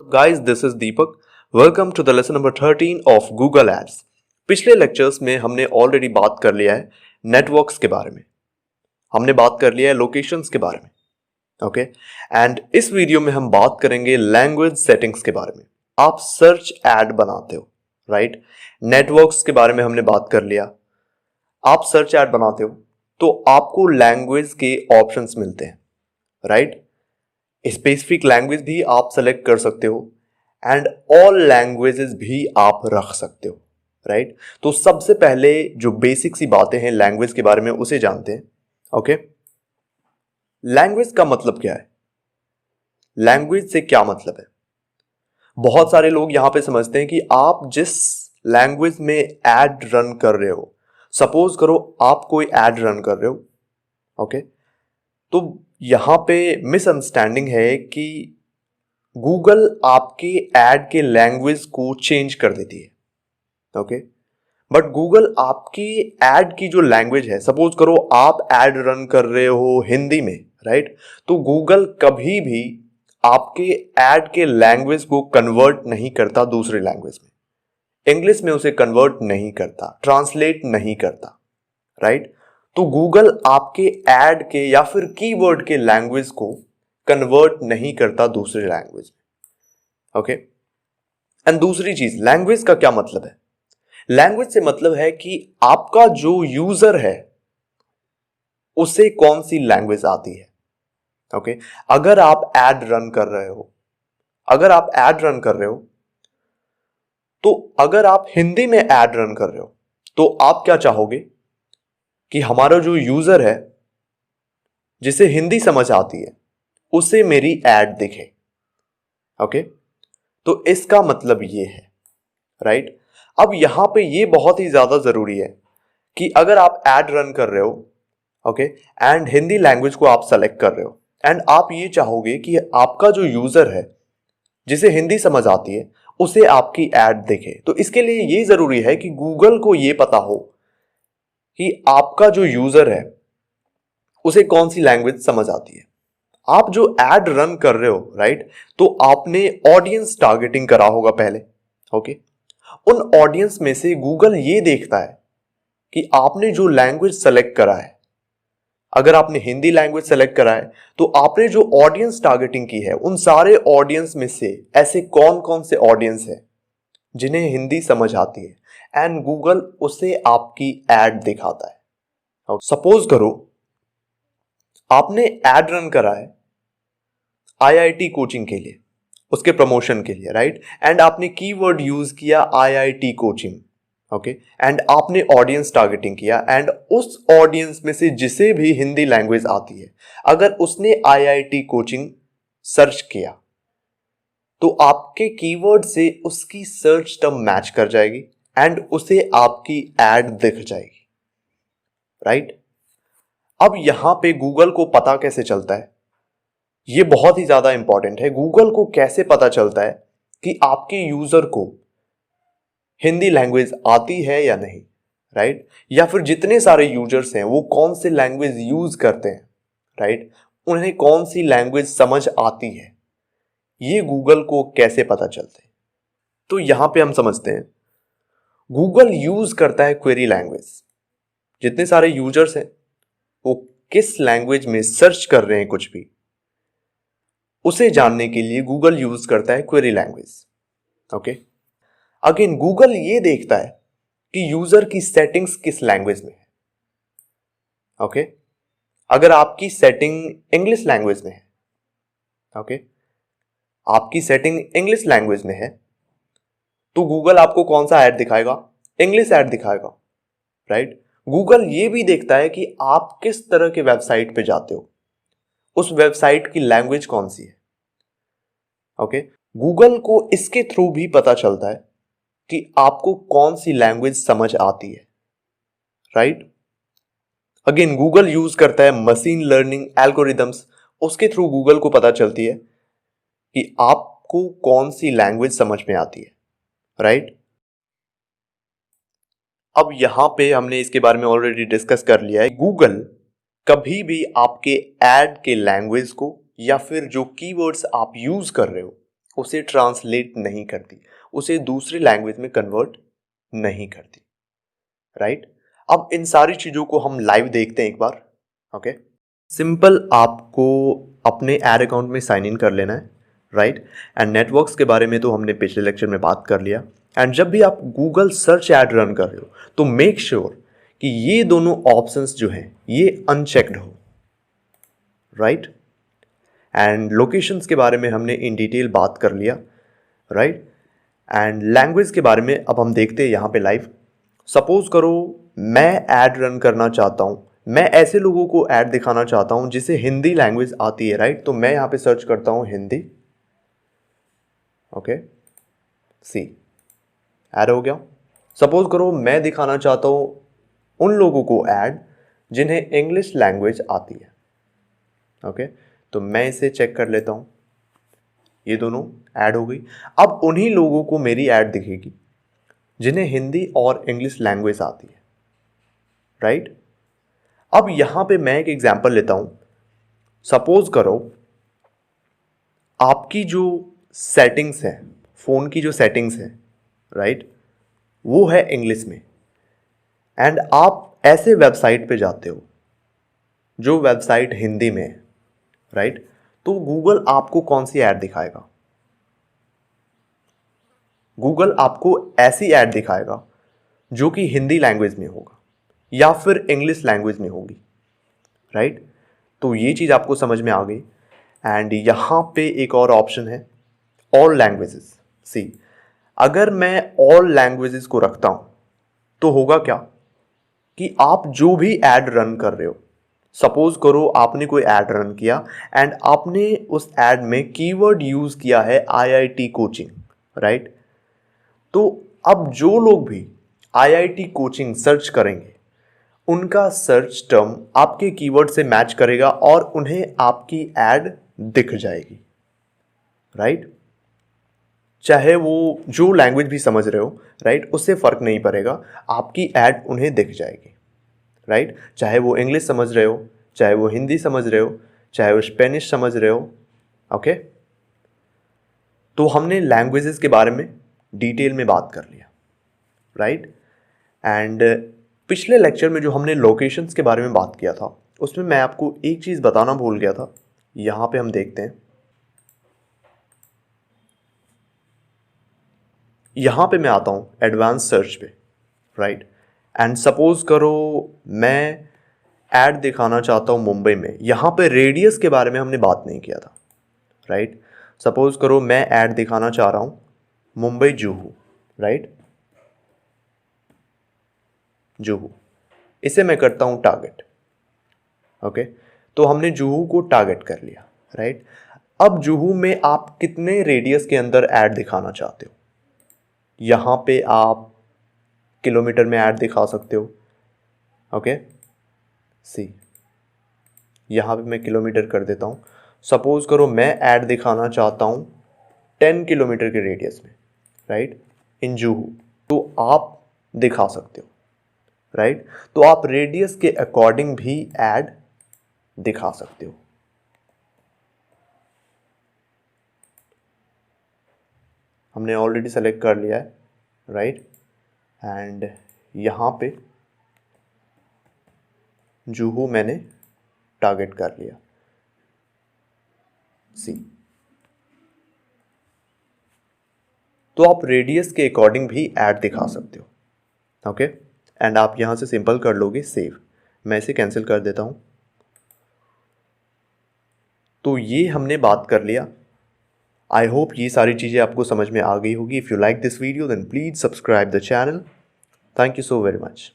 Guys, this is Deepak. Welcome to the lesson number 13 of Google Ads. पिछले lectures में हमने already बात कर लिया है नेटवर्क्स के बारे में, हमने बात कर लिया है लोकेशंस के बारे में, ओके एंड इस वीडियो में हम बात करेंगे लैंग्वेज सेटिंग्स के बारे में। आप सर्च एड बनाते हो, राइट? नेटवर्क्स के बारे में हमने बात कर लिया। आप सर्च एड बनाते हो तो आपको लैंग्वेज के ऑप्शंस मिलते हैं, राइट? स्पेसिफिक लैंग्वेज भी आप सेलेक्ट कर सकते हो एंड ऑल लैंग्वेजेस भी आप रख सकते हो, राइट? तो सबसे पहले जो बेसिक सी बातें हैं लैंग्वेज के बारे में उसे जानते हैं, ओके? लैंग्वेज का मतलब क्या है? लैंग्वेज से क्या मतलब है? बहुत सारे लोग यहां पे समझते हैं कि आप जिस लैंग्वेज में एड रन कर रहे हो, सपोज करो आप कोई एड रन कर रहे हो, ओके? तो यहां पे मिसअंडरस्टैंडिंग है कि गूगल आपके एड के लैंग्वेज को चेंज कर देती है, ओके? बट गूगल आपकी एड की जो लैंग्वेज है, सपोज करो आप एड रन कर रहे हो हिंदी में, राइट? तो गूगल कभी भी आपके एड के लैंग्वेज को कन्वर्ट नहीं करता दूसरे लैंग्वेज में, इंग्लिश में उसे कन्वर्ट नहीं करता, ट्रांसलेट नहीं करता, राइट? तो गूगल आपके एड के या फिर कीवर्ड के लैंग्वेज को कन्वर्ट नहीं करता दूसरे लैंग्वेज में, ओके? एंड दूसरी चीज, लैंग्वेज का क्या मतलब है? लैंग्वेज से मतलब है कि आपका जो यूजर है उसे कौन सी लैंग्वेज आती है, ओके? अगर आप एड रन कर रहे हो, तो अगर आप हिंदी में एड रन कर रहे हो तो आप क्या चाहोगे कि हमारा जो यूजर है जिसे हिंदी समझ आती है उसे मेरी एड दिखे, ओके? तो इसका मतलब ये है, राइट? अब यहां पे ये बहुत ही ज्यादा जरूरी है कि अगर आप एड रन कर रहे हो, ओके, एंड हिंदी लैंग्वेज को आप सेलेक्ट कर रहे हो एंड आप ये चाहोगे कि आपका जो यूजर है जिसे हिंदी समझ आती है उसे आपकी एड दिखे, तो इसके लिए ये जरूरी है कि गूगल को ये पता हो कि आपका जो यूजर है उसे कौन सी लैंग्वेज समझ आती है। आप जो एड रन कर रहे हो, राइट? तो आपने ऑडियंस टारगेटिंग करा होगा पहले, ओके? उन ऑडियंस में से गूगल ये देखता है कि आपने जो लैंग्वेज सेलेक्ट करा है, अगर आपने हिंदी लैंग्वेज सेलेक्ट करा है तो आपने जो ऑडियंस टारगेटिंग की है उन सारे ऑडियंस में से ऐसे कौन कौन से ऑडियंस है जिन्हें हिंदी समझ आती है एंड गूगल उसे आपकी एड दिखाता है। सपोज करो आपने एड रन करा है आईआईटी कोचिंग के लिए, उसके प्रमोशन के लिए, राइट? एंड आपने कीवर्ड यूज किया आईआईटी कोचिंग, ओके? एंड आपने ऑडियंस टारगेटिंग किया एंड उस ऑडियंस में से जिसे भी हिंदी लैंग्वेज आती है, अगर उसने आईआईटी कोचिंग सर्च किया तो आपके कीवर्ड से उसकी सर्च टर्म मैच कर जाएगी एंड उसे आपकी एड दिख जाएगी, राइट? अब यहां पे गूगल को पता कैसे चलता है? ये बहुत ही ज्यादा इंपॉर्टेंट है। गूगल को कैसे पता चलता है कि आपके यूजर को हिंदी लैंग्वेज आती है या नहीं, राइट? या फिर जितने सारे यूजर्स हैं वो कौन से लैंग्वेज यूज करते हैं, राइट? उन्हें कौन सी लैंग्वेज समझ आती है, ये गूगल को कैसे पता चलता है? तो यहां पे हम समझते हैं गूगल यूज करता है क्वेरी लैंग्वेज। जितने सारे यूजर्स हैं वो किस लैंग्वेज में सर्च कर रहे हैं कुछ भी, उसे जानने के लिए गूगल यूज करता है query language, okay? Again Google ये देखता है कि यूजर की सेटिंग्स किस लैंग्वेज में है, ओके? अगर आपकी सेटिंग इंग्लिश लैंग्वेज में है, ओके, आपकी सेटिंग इंग्लिश लैंग्वेज में है तो गूगल आपको कौन सा ऐड दिखाएगा? इंग्लिश ऐड दिखाएगा, राइट? गूगल ये भी देखता है कि आप किस तरह के वेबसाइट पे जाते हो, उस वेबसाइट की लैंग्वेज कौन सी है, ओके? गूगल को इसके थ्रू भी पता चलता है कि आपको कौन सी लैंग्वेज समझ आती है, राइट? अगेन गूगल यूज करता है मशीन लर्निंग एल्गोरिदम्स, उसके थ्रू गूगल को पता चलती है कि आपको कौन सी लैंग्वेज समझ में आती है, राइट? अब यहां पे हमने इसके बारे में ऑलरेडी डिस्कस कर लिया है। गूगल कभी भी आपके एड के लैंग्वेज को या फिर जो कीवर्ड्स आप यूज कर रहे हो उसे ट्रांसलेट नहीं करती, उसे दूसरी लैंग्वेज में कन्वर्ट नहीं करती, राइट। अब इन सारी चीज़ों को हम लाइव देखते हैं एक बार। ओके, सिंपल आपको अपने एड अकाउंट में साइन इन कर लेना है, राइट। एंड नेटवर्क्स के बारे में तो हमने पिछले लेक्चर में बात कर लिया। एंड जब भी आप गूगल सर्च ऐड रन कर रहे हो तो मेक श्योर कि ये दोनों ऑप्शंस जो हैं ये अनचेक्ड हो, राइट। एंड लोकेशंस के बारे में हमने इन डिटेल बात कर लिया, राइट। एंड लैंग्वेज के बारे में अब हम देखते हैं यहाँ पे लाइव। सपोज करो मैं ऐड रन करना चाहता हूँ, मैं ऐसे लोगों को ऐड दिखाना चाहता हूँ जिसे हिंदी लैंग्वेज आती है, राइट। तो मैं यहाँ पे सर्च करता हूँ हिंदी, ओके, सी, ऐड हो गया। सपोज करो मैं दिखाना चाहता हूँ उन लोगों को ऐड जिन्हें इंग्लिश लैंग्वेज आती है, ओके। तो मैं इसे चेक कर लेता हूँ, ये दोनों ऐड हो गई। अब उन्हीं लोगों को मेरी ऐड दिखेगी जिन्हें हिंदी और इंग्लिश लैंग्वेज आती है, राइट। अब यहां पे मैं एक एग्जांपल लेता हूं। सपोज करो आपकी जो सेटिंग्स है, फोन की जो सेटिंग्स है, राइट, वो है इंग्लिश में। एंड आप ऐसे वेबसाइट पे जाते हो जो वेबसाइट हिंदी में है, राइट। तो गूगल आपको कौन सी ऐड दिखाएगा? गूगल आपको ऐसी ऐड दिखाएगा जो कि हिंदी लैंग्वेज में होगा या फिर इंग्लिश लैंग्वेज में होगी, राइट। तो ये चीज़ आपको समझ में आ गई। एंड यहाँ पे एक और ऑप्शन है, ऑल लैंग्वेजेस। सी, अगर मैं ऑल लैंग्वेजेस को रखता हूँ तो होगा क्या कि आप जो भी ऐड रन कर रहे हो, सपोज करो आपने कोई ऐड रन किया एंड आपने उस ऐड में कीवर्ड यूज़ किया है IIT कोचिंग, राइट। तो अब जो लोग भी IIT कोचिंग सर्च करेंगे उनका सर्च टर्म आपके कीवर्ड से मैच करेगा और उन्हें आपकी ऐड दिख जाएगी, राइट। चाहे वो जो लैंग्वेज भी समझ रहे हो, राइट, उससे फर्क नहीं पड़ेगा, आपकी ऐड उन्हें दिख जाएगी, राइट। चाहे वो इंग्लिश समझ रहे हो, चाहे वो हिंदी समझ रहे हो, चाहे वो स्पेनिश समझ रहे हो, ओके। तो हमने लैंग्वेजेस के बारे में डिटेल में बात कर लिया, राइट। एंड पिछले लेक्चर में जो हमने लोकेशंस के बारे में बात किया था उसमें मैं आपको एक चीज़ बताना भूल गया था। यहाँ पे हम देखते हैं, यहाँ पे मैं आता हूँ एडवांस सर्च पे, राइट। एंड सपोज करो मैं ऐड दिखाना चाहता हूँ मुंबई में। यहाँ पे रेडियस के बारे में हमने बात नहीं किया था, राइट। सपोज करो मैं ऐड दिखाना चाह रहा हूँ मुंबई जुहू, राइट, जुहू, इसे मैं करता हूँ टारगेट, ओके। तो हमने जुहू को टारगेट कर लिया, राइट। अब जुहू में आप कितने रेडियस के अंदर ऐड दिखाना चाहते हो? यहाँ पे आप किलोमीटर में ऐड दिखा सकते हो, ओके। सी, यहाँ पे मैं किलोमीटर कर देता हूँ। सपोज करो मैं ऐड दिखाना चाहता हूँ 10 किलोमीटर के रेडियस में, राइट, इन जुहू, तो आप दिखा सकते हो, राइट। तो आप रेडियस के अकॉर्डिंग भी ऐड दिखा सकते हो। हमने ऑलरेडी सेलेक्ट कर लिया है, राइट। एंड यहाँ पे जुहू मैंने टारगेट कर लिया, सी। तो आप रेडियस के अकॉर्डिंग भी ऐड दिखा सकते हो, ओके। एंड आप यहाँ से सिंपल कर लोगे सेव। मैं इसे कैंसिल कर देता हूँ। तो ये हमने बात कर लिया। आई होप ये सारी चीज़ें आपको समझ में आ गई होगी। If you like this video then please subscribe the channel. Thank you so very much.